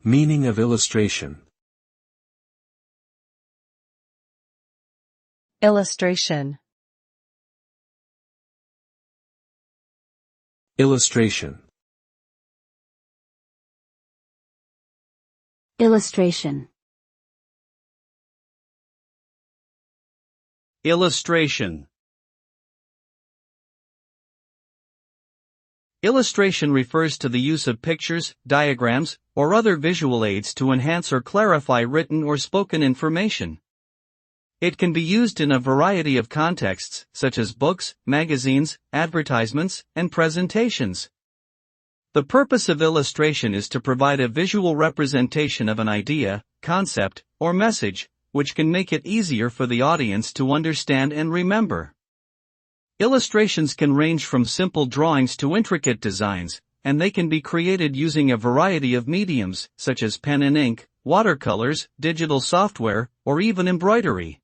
Meaning of illustration. Illustration. Illustration. Illustration. Illustration. Illustration refers to the use of pictures, diagrams, or other visual aids to enhance or clarify written or spoken information. It can be used in a variety of contexts, such as books, magazines, advertisements, and presentations. The purpose of illustration is to provide a visual representation of an idea, concept, or message, which can make it easier for the audience to understand and remember. Illustrations can range from simple drawings to intricate designs, and they can be created using a variety of mediums, such as pen and ink, watercolors, digital software, or even embroidery.